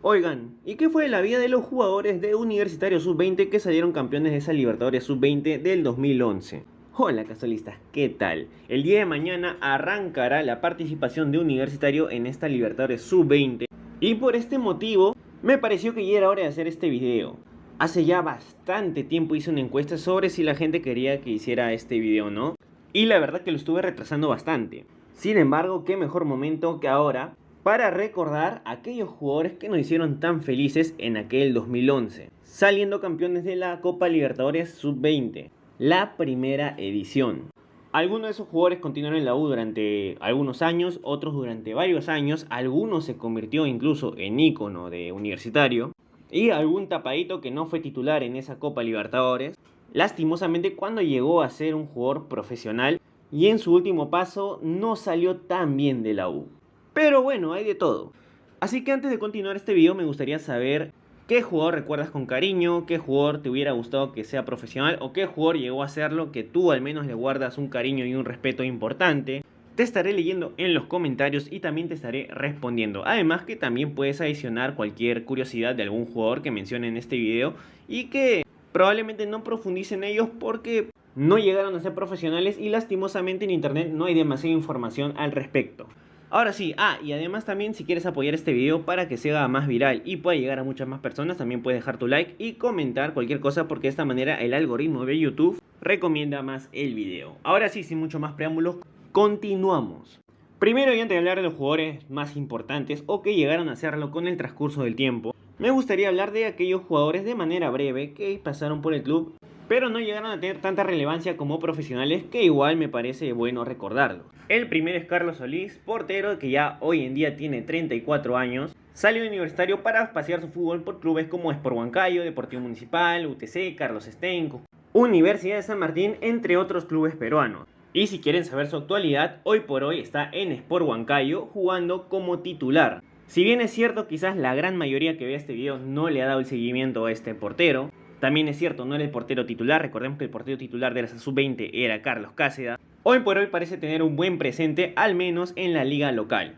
Oigan, ¿y qué fue de la vida de los jugadores de Universitario Sub-20 que salieron campeones de esa Libertadores Sub-20 del 2011? Hola casualistas, ¿qué tal? El día de mañana arrancará la participación de Universitario en esta Libertadores Sub-20 y por este motivo me pareció que ya era hora de hacer este video. Hace ya bastante tiempo hice una encuesta sobre si la gente quería que hiciera este video o no, y la verdad que lo estuve retrasando bastante. Sin embargo, qué mejor momento que ahora para recordar a aquellos jugadores que nos hicieron tan felices en aquel 2011, saliendo campeones de la Copa Libertadores Sub-20, la primera edición. Algunos de esos jugadores continuaron en la U durante algunos años, otros durante varios años, algunos se convirtió incluso en ícono de Universitario, y algún tapadito que no fue titular en esa Copa Libertadores, lastimosamente cuando llegó a ser un jugador profesional y en su último paso no salió tan bien de la U. Pero bueno, hay de todo. Así que antes de continuar este video me gustaría saber qué jugador recuerdas con cariño, qué jugador te hubiera gustado que sea profesional o qué jugador llegó a serlo que tú al menos le guardas un cariño y un respeto importante. Te estaré leyendo en los comentarios y también te estaré respondiendo. Además que también puedes adicionar cualquier curiosidad de algún jugador que mencione en este video y que probablemente no profundice en ellos porque no llegaron a ser profesionales y lastimosamente en internet no hay demasiada información al respecto. Ahora sí, y además también si quieres apoyar este video para que se haga más viral y pueda llegar a muchas más personas, también puedes dejar tu like y comentar cualquier cosa porque de esta manera el algoritmo de YouTube recomienda más el video. Ahora sí, sin mucho más preámbulos, continuamos. Primero y antes de hablar de los jugadores más importantes o que llegaron a hacerlo con el transcurso del tiempo, me gustaría hablar de aquellos jugadores de manera breve que pasaron por el club pero no llegaron a tener tanta relevancia como profesionales que igual me parece bueno recordarlo. El primero es Carlos Solís, portero que ya hoy en día tiene 34 años. Salió de Universitario para pasear su fútbol por clubes como Sport Huancayo, Deportivo Municipal, UTC, Carlos Stein, Universidad de San Martín, entre otros clubes peruanos. Y si quieren saber su actualidad, hoy por hoy está en Sport Huancayo jugando como titular. Si bien es cierto, quizás la gran mayoría que vea este video no le ha dado el seguimiento a este portero. También es cierto, no era el portero titular, recordemos que el portero titular de la Sub-20 era Carlos Cáceda. Hoy por hoy parece tener un buen presente, al menos en la liga local.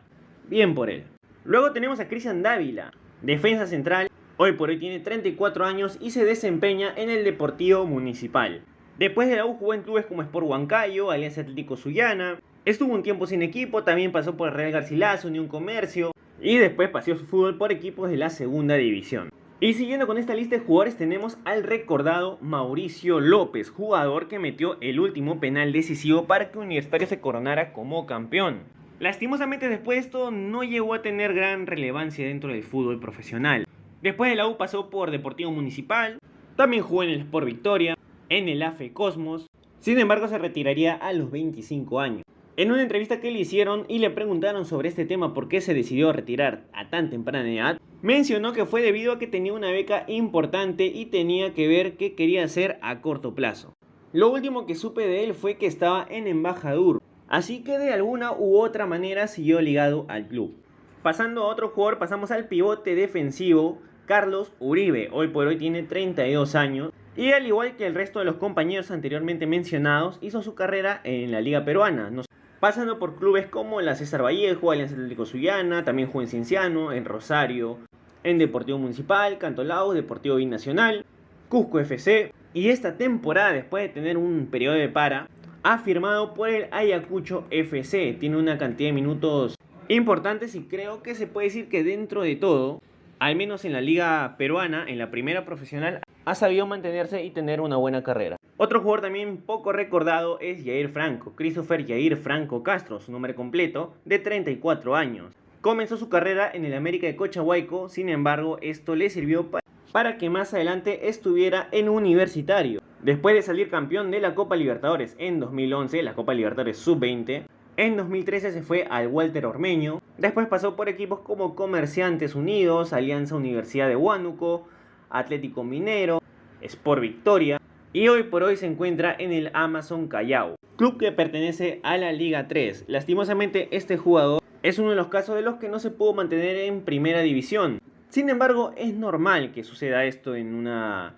Bien por él. Luego tenemos a Cristian Dávila, defensa central. Hoy por hoy tiene 34 años y se desempeña en el Deportivo Municipal. Después de la U jugó en clubes como Sport Huancayo, Alianza Atlético Sullana. Estuvo un tiempo sin equipo, también pasó por el Real Garcilaso, Unión Comercio. Y después paseó su fútbol por equipos de la segunda división. Y siguiendo con esta lista de jugadores tenemos al recordado Mauricio López, jugador que metió el último penal decisivo para que Universitario se coronara como campeón. Lastimosamente después de esto no llegó a tener gran relevancia dentro del fútbol profesional. Después de la U pasó por Deportivo Municipal, también jugó en el Sport Victoria, en el AFE Cosmos, sin embargo se retiraría a los 25 años. En una entrevista que le hicieron y le preguntaron sobre este tema por qué se decidió retirar a tan temprana edad, mencionó que fue debido a que tenía una beca importante y tenía que ver qué quería hacer a corto plazo. Lo último que supe de él fue que estaba en Embajador, así que de alguna u otra manera siguió ligado al club. Pasando a otro jugador, pasamos al pivote defensivo Carlos Uribe. Hoy por hoy tiene 32 años y al igual que el resto de los compañeros anteriormente mencionados, hizo su carrera en la liga peruana. Pasando por clubes como la César Vallejo, Alianza Atlético Sullana, también jugó en Cienciano, en Rosario, en Deportivo Municipal, Cantolao, Deportivo Binacional, Cusco FC. Y esta temporada, después de tener un periodo de para, ha firmado por el Ayacucho FC. Tiene una cantidad de minutos importantes y creo que se puede decir que dentro de todo, al menos en la liga peruana, en la primera profesional, ha sabido mantenerse y tener una buena carrera. Otro jugador también poco recordado es Yair Franco, Christopher Yair Franco Castro, su nombre completo, de 34 años. Comenzó su carrera en el América de Cochahuayco, sin embargo esto le sirvió para que más adelante estuviera en Universitario. Después de salir campeón de la Copa Libertadores en 2011, la Copa Libertadores Sub-20, en 2013 se fue al Walter Ormeño, después pasó por equipos como Comerciantes Unidos, Alianza Universidad de Huánuco, Atlético Minero, Sport Victoria, y hoy por hoy se encuentra en el Amazon Callao, club que pertenece a la Liga 3. Lastimosamente este jugador es uno de los casos de los que no se pudo mantener en primera división. Sin embargo, es normal que suceda esto en una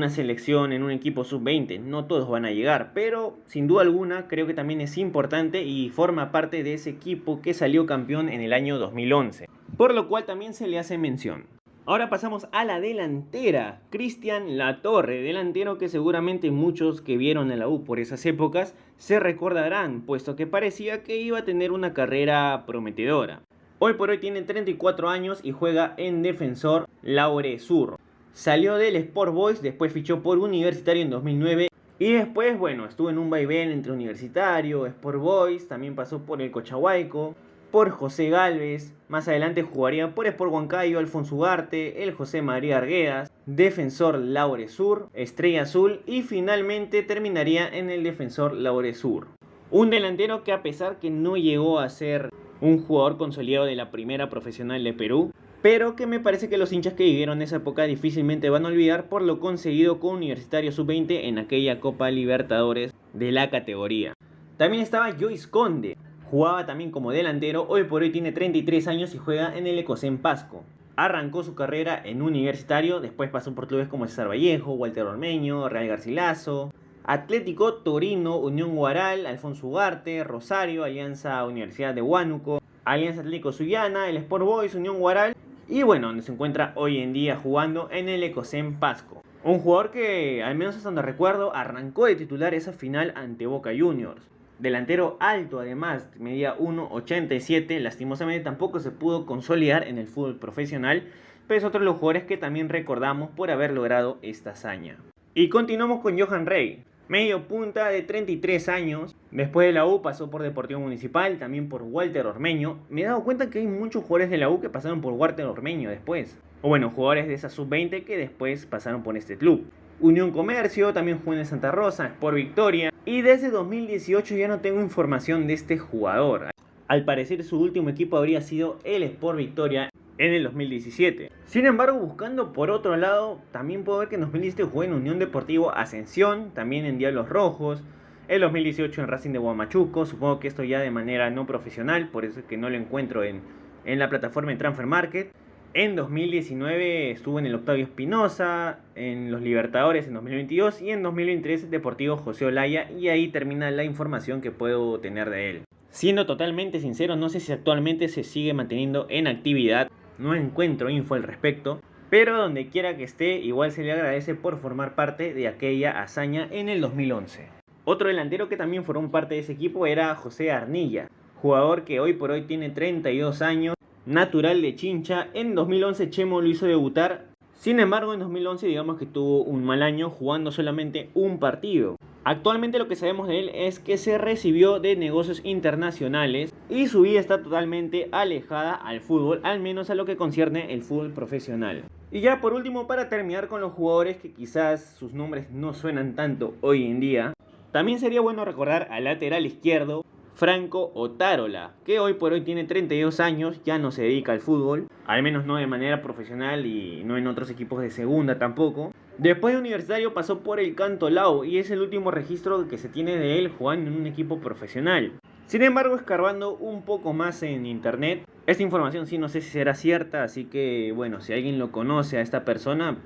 selección, en un equipo sub-20. No todos van a llegar, pero sin duda alguna creo que también es importante y forma parte de ese equipo que salió campeón en el año 2011. Por lo cual también se le hace mención. Ahora pasamos a la delantera. Cristian Latorre, delantero que seguramente muchos que vieron a la U por esas épocas se recordarán, puesto que parecía que iba a tener una carrera prometedora. Hoy por hoy tiene 34 años y juega en Defensor Lauresur. Salió del Sport Boys, después fichó por Universitario en 2009 y después, bueno, estuvo en un vaivén entre Universitario, Sport Boys, también pasó por el Cochahuayco, por José Galvez, más adelante jugaría por Sport Huancayo, Alfonso Ugarte, el José María Arguedas, Defensor Lauresur, Estrella Azul y finalmente terminaría en el Defensor Lauresur. Un delantero que a pesar que no llegó a ser un jugador consolidado de la primera profesional de Perú, pero que me parece que los hinchas que vivieron esa época difícilmente van a olvidar por lo conseguido con Universitario Sub-20 en aquella Copa Libertadores de la categoría. También estaba Joyce Conde, jugaba también como delantero, hoy por hoy tiene 33 años y juega en el Ecosén Pasco. Arrancó su carrera en Universitario, después pasó por clubes como César Vallejo, Walter Ormeño, Real Garcilaso, Atlético Torino, Unión Guaral, Alfonso Ugarte, Rosario, Alianza Universidad de Huánuco, Alianza Atlético Sullana, el Sport Boys, Unión Guaral y bueno, donde se encuentra hoy en día jugando en el Ecosén Pasco. Un jugador que, al menos hasta donde recuerdo, arrancó de titular esa final ante Boca Juniors. Delantero alto además, medía 1,87, lastimosamente tampoco se pudo consolidar en el fútbol profesional, pero es otro de los jugadores que también recordamos por haber logrado esta hazaña. Y continuamos con Johan Rey, medio punta de 33 años, después de la U pasó por Deportivo Municipal, también por Walter Ormeño. Me he dado cuenta que hay muchos jugadores de la U que pasaron por Walter Ormeño después, o bueno, jugadores de esa sub-20 que después pasaron por este club. Unión Comercio, también jugó en Santa Rosa, Sport Victoria, y desde 2018 ya no tengo información de este jugador. Al parecer su último equipo habría sido el Sport Victoria en el 2017. Sin embargo, buscando por otro lado, también puedo ver que en 2017 jugó en Unión Deportivo Ascensión, también en Diablos Rojos, el 2018 en Racing de Huamachuco, supongo que esto ya de manera no profesional, por eso es que no lo encuentro en la plataforma de Transfer Market. En 2019 estuvo en el Octavio Espinosa, en los Libertadores en 2022 y en 2023 Deportivo José Olaya, y ahí termina la información que puedo tener de él. Siendo totalmente sincero, no sé si actualmente se sigue manteniendo en actividad, no encuentro info al respecto, pero donde quiera que esté, igual se le agradece por formar parte de aquella hazaña en el 2011. Otro delantero que también formó parte de ese equipo era José Arnilla, jugador que hoy por hoy tiene 32 años, natural de Chincha. En 2011 Chemo lo hizo debutar, sin embargo en 2011 digamos que tuvo un mal año jugando solamente un partido. Actualmente lo que sabemos de él es que se recibió de negocios internacionales y su vida está totalmente alejada al fútbol, al menos a lo que concierne el fútbol profesional. Y ya por último, para terminar con los jugadores que quizás sus nombres no suenan tanto hoy en día, también sería bueno recordar al lateral izquierdo Franco Otárola, que hoy por hoy tiene 32 años, ya no se dedica al fútbol, al menos no de manera profesional y no en otros equipos de segunda tampoco. Después de Universitario pasó por el Cantolao y es el último registro que se tiene de él jugando en un equipo profesional. Sin embargo, escarbando un poco más en internet, esta información sí no sé si será cierta, así que bueno, si alguien lo conoce a esta persona,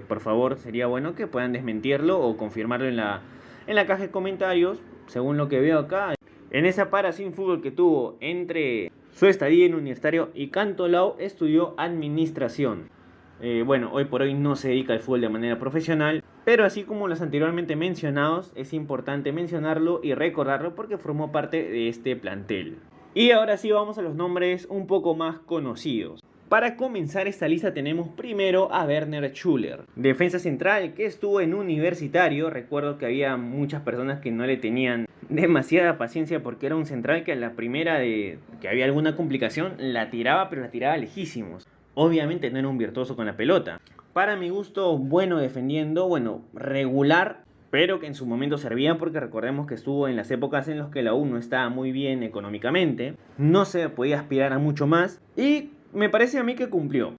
por favor sería bueno que puedan desmentirlo o confirmarlo en la caja de comentarios, según lo que veo acá. En esa para sin fútbol que tuvo entre su estadía en Universitario y Cantolao, estudió administración. Bueno, hoy por hoy no se dedica al fútbol de manera profesional, pero así como los anteriormente mencionados, es importante mencionarlo y recordarlo porque formó parte de este plantel. Y ahora sí vamos a los nombres un poco más conocidos. Para comenzar esta lista tenemos primero a Werner Schuller, defensa central que estuvo en Universitario. Recuerdo que había muchas personas que no le tenían demasiada paciencia porque era un central que a la primera de que había alguna complicación la tiraba, pero la tiraba lejísimos. Obviamente no era un virtuoso con la pelota. Para mi gusto, bueno defendiendo, bueno, regular, pero que en su momento servía porque recordemos que estuvo en las épocas en las que la U no estaba muy bien económicamente, no se podía aspirar a mucho más y me parece a mí que cumplió.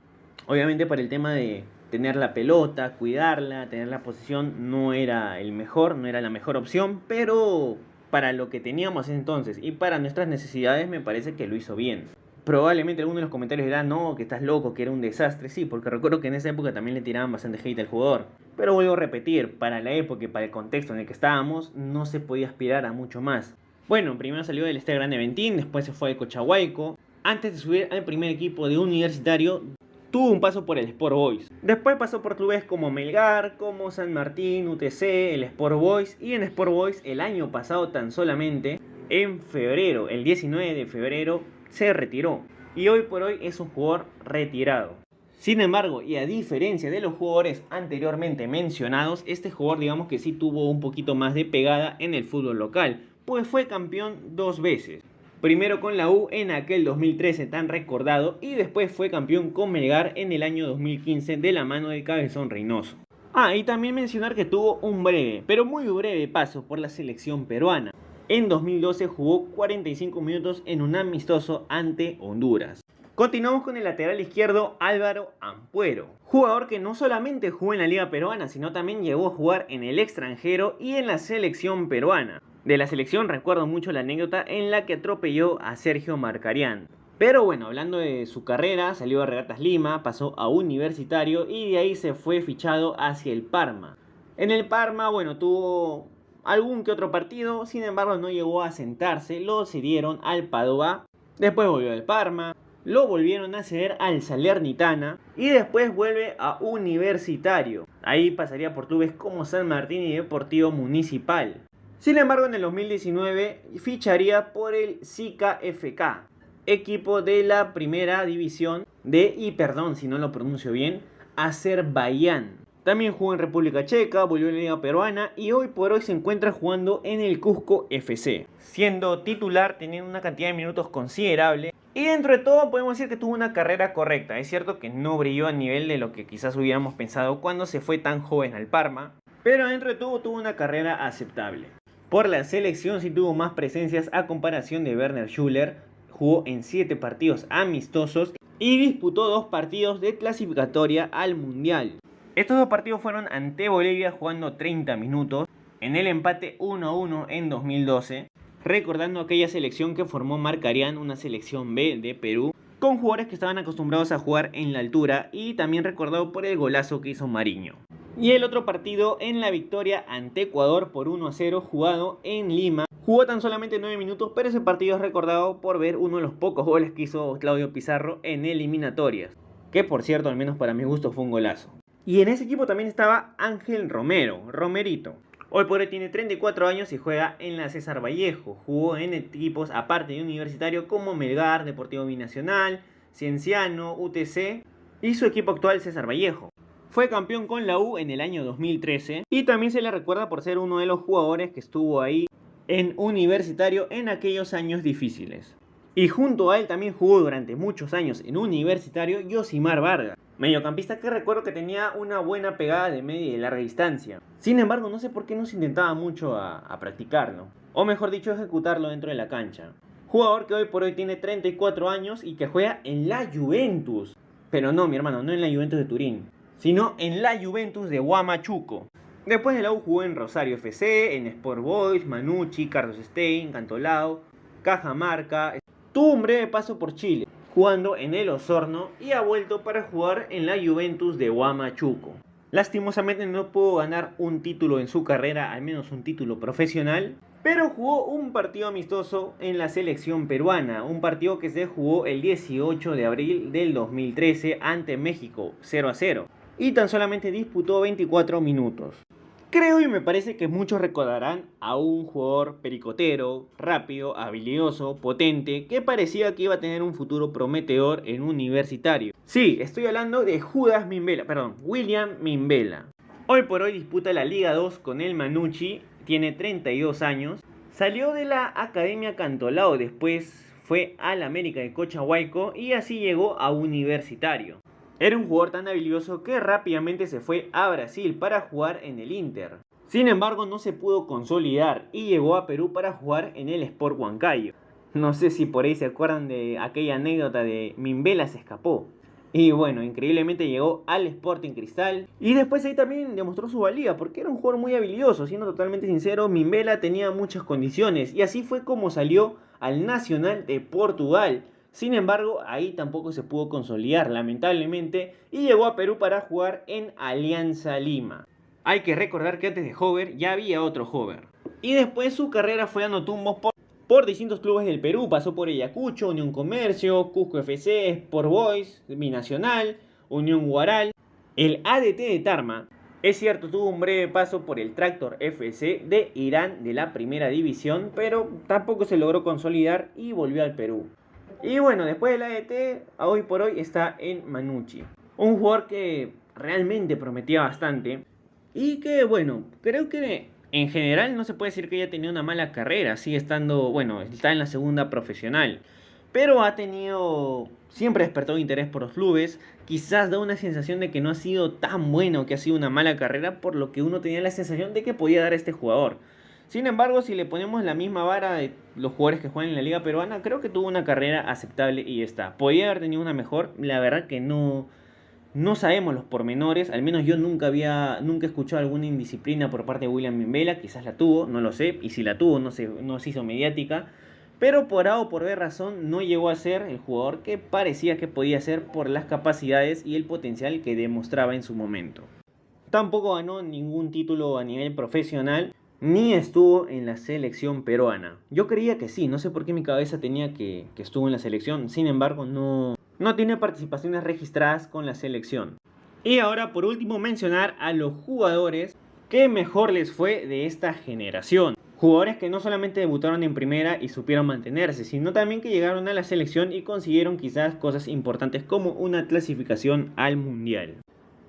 Obviamente para el tema de tener la pelota, cuidarla, tener la posición no era el mejor, no era la mejor opción, pero para lo que teníamos entonces y para nuestras necesidades me parece que lo hizo bien. Probablemente alguno de los comentarios dirá, no, que estás loco, que era un desastre. Sí, porque recuerdo que en esa época también le tiraban bastante hate al jugador. Pero vuelvo a repetir, para la época y para el contexto en el que estábamos, no se podía aspirar a mucho más. Bueno, primero salió del Estadio Grande Ventín, después se fue al Cochahuayco. Antes de subir al primer equipo de Universitario, tuvo un paso por el Sport Boys. Después pasó por clubes como Melgar, como San Martín, UTC, el Sport Boys, y en Sport Boys el año pasado tan solamente, en febrero, el 19 de febrero, se retiró. Y hoy por hoy es un jugador retirado. Sin embargo, y a diferencia de los jugadores anteriormente mencionados, este jugador digamos que sí tuvo un poquito más de pegada en el fútbol local, pues fue campeón 2 veces. Primero con la U en aquel 2013 tan recordado, y después fue campeón con Melgar en el año 2015 de la mano del Cabezón Reynoso. Y también mencionar que tuvo un breve, pero muy breve paso por la selección peruana. En 2012 jugó 45 minutos en un amistoso ante Honduras. Continuamos con el lateral izquierdo Álvaro Ampuero, jugador que no solamente jugó en la liga peruana, sino también llegó a jugar en el extranjero y en la selección peruana. De la selección recuerdo mucho la anécdota en la que atropelló a Sergio Marcarián. Pero bueno, hablando de su carrera, salió a Regatas Lima, pasó a Universitario y de ahí se fue fichado hacia el Parma. En el Parma, bueno, tuvo algún que otro partido, sin embargo no llegó a sentarse, lo cedieron al Padova, después volvió al Parma. Lo volvieron a ceder al Salernitana y después vuelve a Universitario. Ahí pasaría por clubes como San Martín y Deportivo Municipal. Sin embargo, en el 2019 ficharía por el SICA FK, equipo de la primera división de, y perdón si no lo pronuncio bien, Azerbaiyán. También jugó en República Checa, volvió a la Liga Peruana y hoy por hoy se encuentra jugando en el Cusco FC, siendo titular, teniendo una cantidad de minutos considerable. Y dentro de todo podemos decir que tuvo una carrera correcta. Es cierto que no brilló a nivel de lo que quizás hubiéramos pensado cuando se fue tan joven al Parma, pero dentro de todo tuvo una carrera aceptable. Por la selección sí tuvo más presencias a comparación de Werner Schuller. Jugó en 7 partidos amistosos y disputó 2 partidos de clasificatoria al Mundial. Estos 2 partidos fueron ante Bolivia jugando 30 minutos, en el empate 1-1 en 2012, recordando aquella selección que formó Marcarián, una selección B de Perú, con jugadores que estaban acostumbrados a jugar en la altura y también recordado por el golazo que hizo Mariño. Y el otro partido en la victoria ante Ecuador por 1-0 jugado en Lima. Jugó tan solamente 9 minutos, pero ese partido es recordado por ver uno de los pocos goles que hizo Claudio Pizarro en eliminatorias, que por cierto, al menos para mi gusto, fue un golazo. Y en ese equipo también estaba Ángel Romerito. Hoy por hoy tiene 34 años y juega en la César Vallejo. Jugó en equipos aparte de Universitario como Melgar, Deportivo Binacional, Cienciano, UTC y su equipo actual César Vallejo. Fue campeón con la U en el año 2013 y también se le recuerda por ser uno de los jugadores que estuvo ahí en Universitario en aquellos años difíciles. Y junto a él también jugó durante muchos años en Universitario Yosimar Vargas, mediocampista que recuerdo que tenía una buena pegada de media y larga distancia. Sin embargo, no sé por qué no se intentaba mucho a practicarlo, o mejor dicho, ejecutarlo dentro de la cancha. Jugador que hoy por hoy tiene 34 años y que juega en la Juventus. Pero no, mi hermano, no en la Juventus de Turín, sino en la Juventus de Huamachuco. Después de la U jugó en Rosario FC, en Sport Boys, Manucci, Carlos Stein, Cantolao, Cajamarca. Tuvo un breve paso por Chile, jugando en el Osorno y ha vuelto para jugar en la Juventus de Huamachuco. Lastimosamente no pudo ganar un título en su carrera, al menos un título profesional, pero jugó un partido amistoso en la selección peruana, un partido que se jugó el 18 de abril del 2013 ante México, 0-0, y tan solamente disputó 24 minutos. Creo y me parece que muchos recordarán a un jugador pericotero, rápido, habilidoso, potente, que parecía que iba a tener un futuro prometedor en Universitario. Sí, estoy hablando de William Mimbela. Hoy por hoy disputa la Liga 2 con el Manucci, tiene 32 años. Salió de la Academia Cantolao, después fue al América de Cochahuayco y así llegó a Universitario. Era un jugador tan habilidoso que rápidamente se fue a Brasil para jugar en el Inter. Sin embargo, no se pudo consolidar y llegó a Perú para jugar en el Sport Huancayo. No sé si por ahí se acuerdan de aquella anécdota de Mimbela se escapó. Y bueno, increíblemente llegó al Sporting Cristal. Y después ahí también demostró su valía, porque era un jugador muy habilidoso. Siendo totalmente sincero, Mimbela tenía muchas condiciones. Y así fue como salió al Nacional de Portugal. Sin embargo, ahí tampoco se pudo consolidar, lamentablemente, y llegó a Perú para jugar en Alianza Lima. Hay que recordar que antes de Hover ya había otro Hover. Y después su carrera fue dando tumbos por distintos clubes del Perú. Pasó por Ayacucho, Unión Comercio, Cusco FC, Sport Boys, Binacional, Unión Guaral, el ADT de Tarma. Es cierto, tuvo un breve paso por el Tractor FC de Irán de la primera división, pero tampoco se logró consolidar y volvió al Perú. Y bueno, después del ADT, a hoy por hoy está en Manucci. Un jugador que realmente prometía bastante y que, bueno, creo que en general no se puede decir que haya tenido una mala carrera. Sigue estando, bueno, está en la segunda profesional, pero ha tenido, siempre ha despertado interés por los clubes. Quizás da una sensación de que no ha sido tan bueno, que ha sido una mala carrera, por lo que uno tenía la sensación de que podía dar este jugador. Sin embargo, si le ponemos la misma vara de los jugadores que juegan en la liga peruana, creo que tuvo una carrera aceptable y ya está. Podía haber tenido una mejor, la verdad que no sabemos los pormenores. Al menos yo nunca he escuchado alguna indisciplina por parte de William Mimbela. Quizás la tuvo, no lo sé, y si la tuvo no se hizo mediática. Pero por A o por B razón no llegó a ser el jugador que parecía que podía ser por las capacidades y el potencial que demostraba en su momento. Tampoco ganó ningún título a nivel profesional, ni estuvo en la selección peruana. Yo creía que sí, no sé por qué mi cabeza tenía que estuvo en la selección. Sin embargo, no tiene participaciones registradas con la selección. Y ahora por último mencionar a los jugadores que mejor les fue de esta generación. Jugadores que no solamente debutaron en primera y supieron mantenerse, sino también que llegaron a la selección y consiguieron quizás cosas importantes como una clasificación al mundial.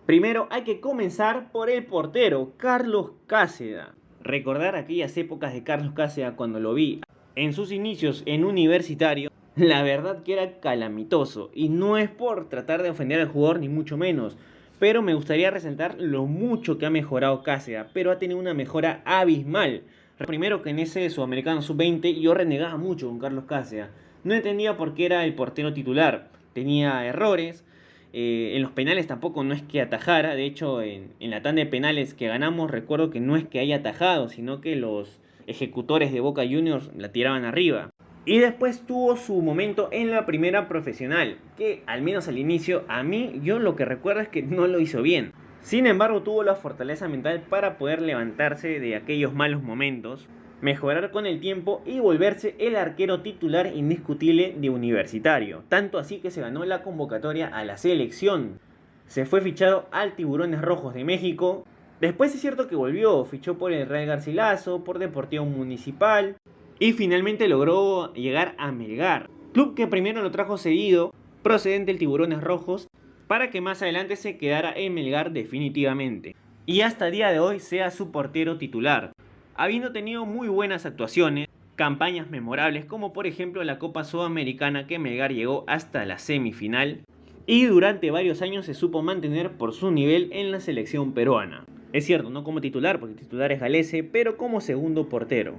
Primero hay que comenzar por el portero, Carlos Cáceda. Recordar aquellas épocas de Carlos Cáceda cuando lo vi en sus inicios en Universitario, la verdad que era calamitoso. Y no es por tratar de ofender al jugador ni mucho menos, pero me gustaría resaltar lo mucho que ha mejorado Cáceda, pero ha tenido una mejora abismal. Primero que en ese Sudamericano Sub-20 yo renegaba mucho con Carlos Cáceda. No entendía por qué era el portero titular. Tenía errores. En los penales tampoco no es que atajara. De hecho, en la tanda de penales que ganamos, recuerdo que no es que haya atajado, sino que los ejecutores de Boca Juniors la tiraban arriba. Y después tuvo su momento en la primera profesional, que al menos al inicio, a mí, yo lo que recuerdo es que no lo hizo bien. Sin embargo, tuvo la fortaleza mental para poder levantarse de aquellos malos momentos, mejorar con el tiempo y volverse el arquero titular indiscutible de Universitario. Tanto así que se ganó la convocatoria a la selección. Se fue fichado al Tiburones Rojos de México. Después es cierto que volvió, fichó por el Real Garcilaso, por Deportivo Municipal y finalmente logró llegar a Melgar, club que primero lo trajo cedido procedente del Tiburones Rojos, para que más adelante se quedara en Melgar definitivamente. Y hasta el día de hoy sea su portero titular, habiendo tenido muy buenas actuaciones, campañas memorables como por ejemplo la Copa Sudamericana que Melgar llegó hasta la semifinal, y durante varios años se supo mantener por su nivel en la selección peruana. Es cierto, no como titular, porque el titular es Galese, pero como segundo portero.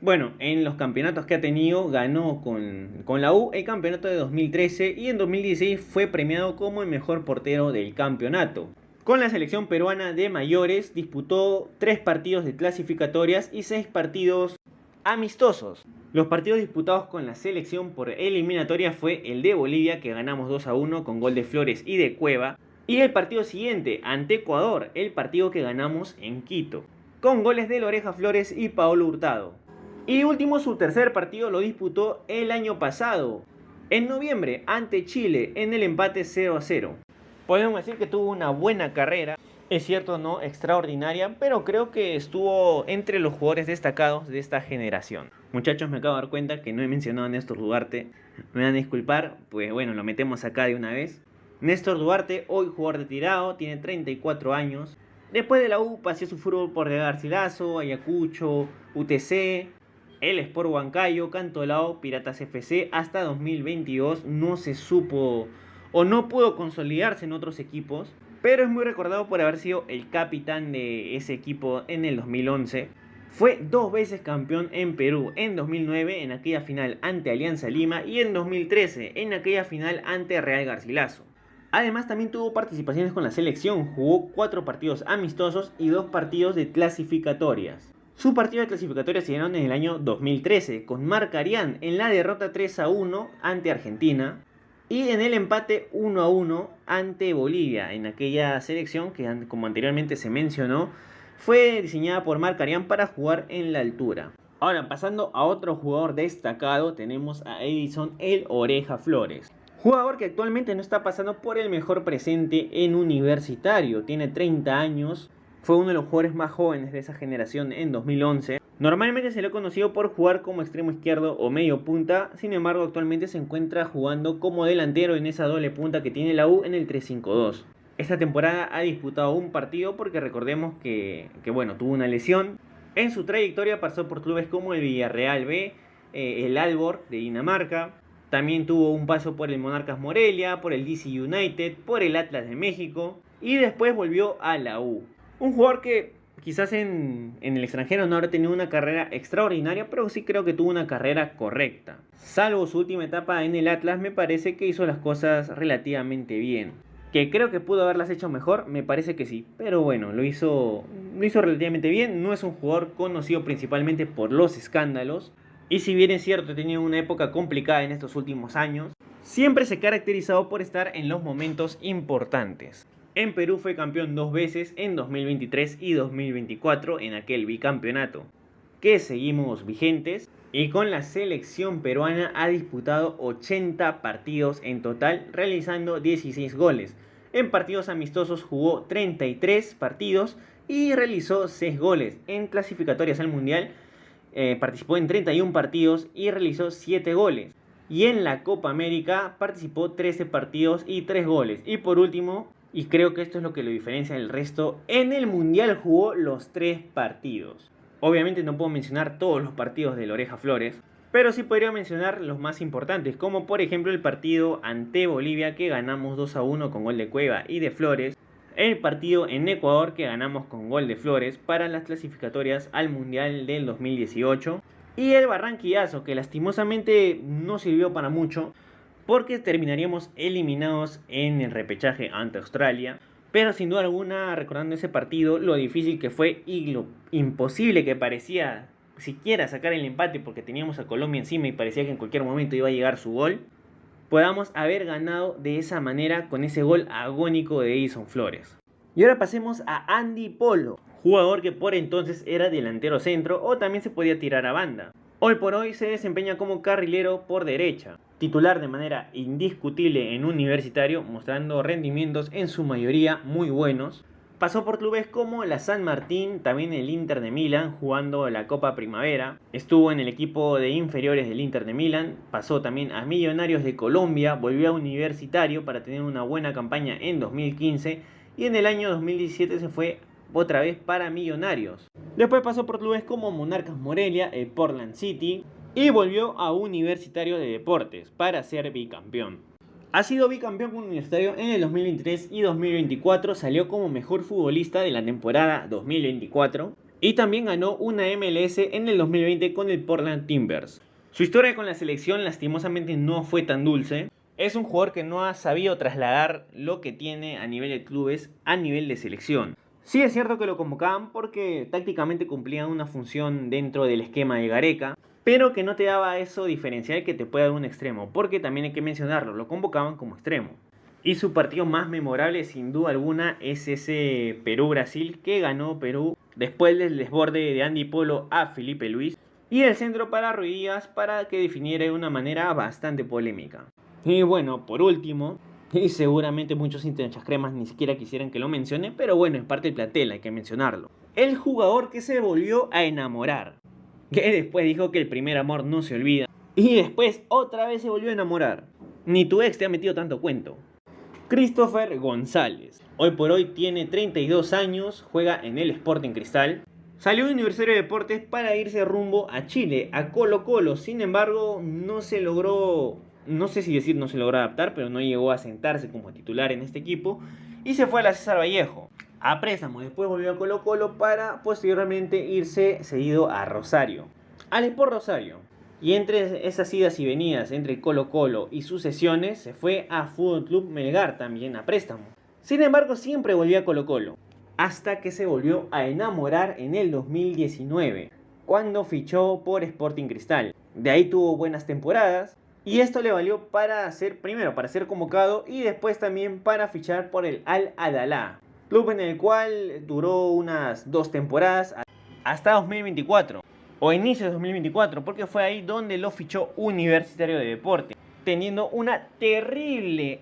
Bueno, en los campeonatos que ha tenido, ganó con la U el campeonato de 2013 y en 2016 fue premiado como el mejor portero del campeonato. Con la selección peruana de mayores disputó 3 partidos de clasificatorias y 6 partidos amistosos. Los partidos disputados con la selección por eliminatoria fue el de Bolivia, que ganamos 2-1 con gol de Flores y de Cueva, y el partido siguiente ante Ecuador, el partido que ganamos en Quito, con goles de Loreja Flores y Paolo Hurtado. Y último, su tercer partido lo disputó el año pasado, en noviembre, ante Chile, en el empate 0-0. Podemos decir que tuvo una buena carrera, es cierto, no extraordinaria, pero creo que estuvo entre los jugadores destacados de esta generación. Muchachos, me acabo de dar cuenta que no he mencionado a Néstor Duarte, me van a disculpar, pues bueno, lo metemos acá de una vez. Néstor Duarte, hoy jugador retirado, tiene 34 años. Después de la U, paseó su fútbol por Real Garcilaso, Ayacucho, UTC, el Sport Huancayo, Cantolao, Piratas FC. Hasta 2022 no se supo o no pudo consolidarse en otros equipos, pero es muy recordado por haber sido el capitán de ese equipo en el 2011. Fue 2 veces campeón en Perú, en 2009 en aquella final ante Alianza Lima y en 2013 en aquella final ante Real Garcilaso. Además también tuvo participaciones con la selección, jugó 4 partidos amistosos y 2 partidos de clasificatorias. Su partido de clasificatorias se dieron en el año 2013 con Marcarián en la derrota 3-1 ante Argentina y en el empate 1-1 ante Bolivia, en aquella selección que, como anteriormente se mencionó, fue diseñada por Marcarián para jugar en la altura. Ahora, pasando a otro jugador destacado, tenemos a Edison el Oreja Flores. Jugador que actualmente no está pasando por el mejor presente en Universitario, tiene 30 años, fue uno de los jugadores más jóvenes de esa generación en 2011. Normalmente se lo ha conocido por jugar como extremo izquierdo o medio punta, sin embargo actualmente se encuentra jugando como delantero en esa doble punta que tiene la U en el 3-5-2. Esta temporada ha disputado un partido porque recordemos que tuvo una lesión. En su trayectoria pasó por clubes como el Villarreal B, el Aalborg de Dinamarca. También tuvo un paso por el Monarcas Morelia, por el DC United, por el Atlas de México y después volvió a la U. Un jugador que quizás en el extranjero no habrá tenido una carrera extraordinaria, pero sí creo que tuvo una carrera correcta. Salvo su última etapa en el Atlas, me parece que hizo las cosas relativamente bien. Que creo que pudo haberlas hecho mejor, me parece que sí. Pero bueno, lo hizo relativamente bien. No es un jugador conocido principalmente por los escándalos. Y si bien es cierto, ha tenido una época complicada en estos últimos años, siempre se ha caracterizado por estar en los momentos importantes. En Perú fue campeón 2 veces, en 2023 y 2024, en aquel bicampeonato que seguimos vigentes. Y con la selección peruana ha disputado 80 partidos en total, realizando 16 goles. En partidos amistosos jugó 33 partidos y realizó 6 goles. En clasificatorias al Mundial participó en 31 partidos y realizó 7 goles. Y en la Copa América participó 13 partidos y 3 goles. Y por último, y creo que esto es lo que lo diferencia del resto, en el Mundial jugó los 3 partidos. Obviamente no puedo mencionar todos los partidos de Oreja Flores, pero sí podría mencionar los más importantes, como por ejemplo el partido ante Bolivia que ganamos 2-1 con gol de Cueva y de Flores, el partido en Ecuador que ganamos con gol de Flores para las clasificatorias al Mundial del 2018, y el Barranquillazo que lastimosamente no sirvió para mucho porque terminaríamos eliminados en el repechaje ante Australia. Pero sin duda alguna, recordando ese partido, lo difícil que fue y lo imposible que parecía siquiera sacar el empate porque teníamos a Colombia encima y parecía que en cualquier momento iba a llegar su gol, podamos haber ganado de esa manera con ese gol agónico de Edison Flores. Y ahora pasemos a Andy Polo, jugador que por entonces era delantero centro o también se podía tirar a banda. Hoy por hoy se desempeña como carrilero por derecha, titular de manera indiscutible en Universitario, mostrando rendimientos en su mayoría muy buenos. Pasó por clubes como la San Martín, también el Inter de Milán, jugando la Copa Primavera. Estuvo en el equipo de inferiores del Inter de Milán, pasó también a Millonarios de Colombia, volvió a Universitario para tener una buena campaña en 2015 y en el año 2017 se fue otra vez para Millonarios. Después pasó por clubes como Monarcas Morelia, el Portland City y volvió a Universitario de Deportes para ser bicampeón. Ha sido bicampeón universitario en el 2023 y 2024, salió como mejor futbolista de la temporada 2024 y también ganó una MLS en el 2020 con el Portland Timbers. Su historia con la selección lastimosamente no fue tan dulce. Es un jugador que no ha sabido trasladar lo que tiene a nivel de clubes a nivel de selección. Sí es cierto que lo convocaban porque tácticamente cumplían una función dentro del esquema de Gareca, pero que no te daba eso diferencial que te puede dar un extremo, porque también hay que mencionarlo, lo convocaban como extremo. Y su partido más memorable sin duda alguna es ese Perú-Brasil que ganó Perú después del desborde de Andy Polo a Felipe Luis y el centro para Ruidíaz para que definiera de una manera bastante polémica. Y bueno, por último, y seguramente muchos hinchas cremas ni siquiera quisieran que lo mencione, pero bueno, es parte del plantel, hay que mencionarlo. El jugador que se volvió a enamorar, que después dijo que el primer amor no se olvida, y después otra vez se volvió a enamorar. Ni tu ex te ha metido tanto cuento. Christopher González, hoy por hoy tiene 32 años, juega en el Sporting Cristal. Salió de Universitario de Deportes para irse rumbo a Chile, a Colo Colo, sin embargo no se logró... No sé si decir no se logró adaptar, pero no llegó a sentarse como titular en este equipo y se fue a la César Vallejo a préstamo. Después volvió a Colo Colo para posteriormente irse cedido a Rosario, al Sport Rosario. Y entre esas idas y venidas entre Colo Colo y sus sesiones se fue a Fútbol Club Melgar también a préstamo. Sin embargo siempre volvió a Colo Colo hasta que se volvió a enamorar en el 2019 cuando fichó por Sporting Cristal. De ahí tuvo buenas temporadas. Y esto le valió para ser convocado y después también para fichar por el Al-Adalá, club en el cual duró unas 2 temporadas hasta 2024 o inicio de 2024, porque fue ahí donde lo fichó Universitario de Deportes. teniendo una terrible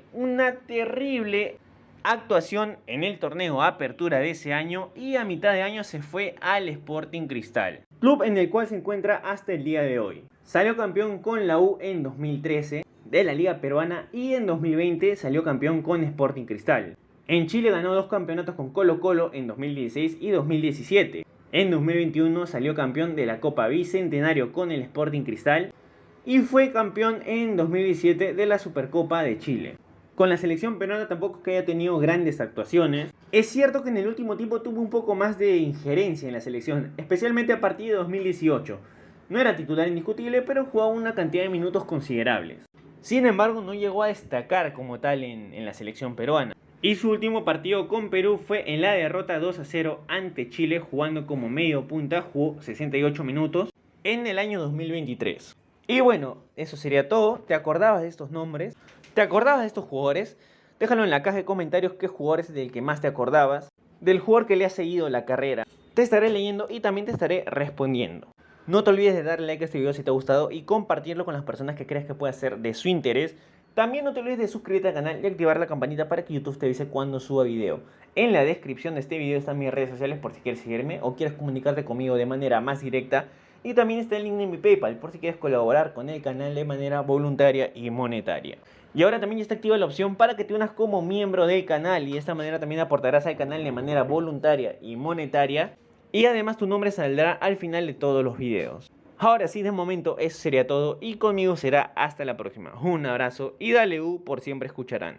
actuación en el torneo Apertura de ese año, y a mitad de año se fue al Sporting Cristal, club en el cual se encuentra hasta el día de hoy. Salió campeón con la U en 2013 de la Liga Peruana y en 2020 salió campeón con Sporting Cristal. En Chile ganó 2 campeonatos con Colo-Colo en 2016 y 2017. En 2021 salió campeón de la Copa Bicentenario con el Sporting Cristal y fue campeón en 2017 de la Supercopa de Chile. Con la selección peruana tampoco es que haya tenido grandes actuaciones. Es cierto que en el último tiempo tuvo un poco más de injerencia en la selección, especialmente a partir de 2018. No era titular indiscutible, pero jugaba una cantidad de minutos considerables. Sin embargo, no llegó a destacar como tal en la selección peruana. Y su último partido con Perú fue en la derrota 2-0 ante Chile, jugando como medio punta, jugó 68 minutos en el año 2023. Y bueno, eso sería todo. ¿Te acordabas de estos nombres? ¿Te acordabas de estos jugadores? Déjalo en la caja de comentarios qué jugador es del que más te acordabas, del jugador que le ha seguido la carrera. Te estaré leyendo y también te estaré respondiendo. No te olvides de darle like a este video si te ha gustado y compartirlo con las personas que creas que pueda ser de su interés. También no te olvides de suscribirte al canal y activar la campanita para que YouTube te avise cuando suba video. En la descripción de este video están mis redes sociales por si quieres seguirme o quieres comunicarte conmigo de manera más directa. Y también está el link de mi PayPal por si quieres colaborar con el canal de manera voluntaria y monetaria. Y ahora también ya está activa la opción para que te unas como miembro del canal y de esta manera también aportarás al canal de manera voluntaria y monetaria. Y además tu nombre saldrá al final de todos los videos. Ahora sí, de momento eso sería todo y conmigo será hasta la próxima. Un abrazo y dale U por siempre escucharán.